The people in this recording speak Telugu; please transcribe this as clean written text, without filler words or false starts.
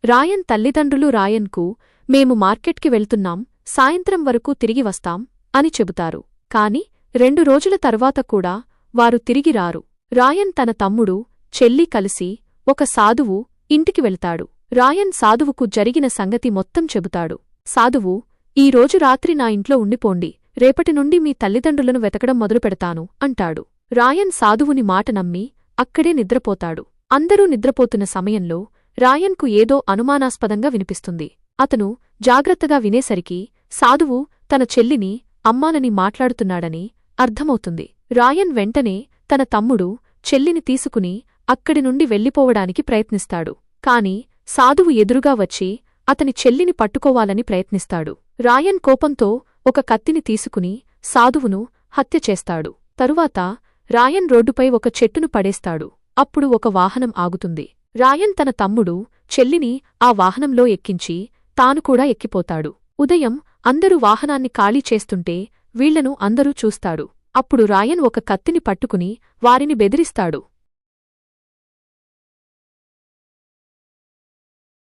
రాయన్ తల్లిదండ్రులు రాయన్కు మేము మార్కెట్కి వెళ్తున్నాం, సాయంత్రం వరకు తిరిగి వస్తాం అని చెబుతారు. కాని 2 రోజుల తర్వాత కూడా వారు తిరిగి రారు. రాయన్ తన తమ్ముడు, చెల్లి కలిసి ఒక సాధువు ఇంటికి వెళ్తాడు. రాయన్ సాధువుకు జరిగిన సంగతి మొత్తం చెబుతాడు. సాధువు, ఈ రోజు రాత్రి నా ఇంట్లో ఉండిపోండి, రేపటి నుండి మీ తల్లిదండ్రులను వెతకడం మొదలుపెడతాను అంటాడు. రాయన్ సాధువుని మాట నమ్మి అక్కడే నిద్రపోతాడు. అందరూ నిద్రపోతున్న సమయంలో రాయన్కు ఏదో అనుమానాస్పదంగా వినిపిస్తుంది. అతను జాగ్రత్తగా వినేసరికి సాధువు తన చెల్లిని అమ్మానని మాట్లాడుతున్నాడని అర్థమవుతుంది. రాయన్ వెంటనే తన తమ్ముడు, చెల్లిని తీసుకుని అక్కడి నుండి వెళ్ళిపోవడానికి ప్రయత్నిస్తాడు. కాని సాధువు ఎదురుగా వచ్చి అతని చెల్లిని పట్టుకోవాలని ప్రయత్నిస్తాడు. రాయన్ కోపంతో ఒక కత్తిని తీసుకుని సాధువును హత్య చేస్తాడు. తరువాత రాయన్ రోడ్డుపై ఒక చెట్టును పడేస్తాడు. అప్పుడు ఒక వాహనం ఆగుతుంది. రాయన్ తన తమ్ముడు, చెల్లిని ఆ వాహనంలో ఎక్కించి తాను కూడా ఎక్కిపోతాడు. ఉదయం అందరూ వాహనాన్ని ఖాళీ చేస్తుంటే వీళ్లను అందరూ చూస్తాడు. అప్పుడు రాయన్ ఒక కత్తిని పట్టుకుని వారిని బెదిరిస్తాడు.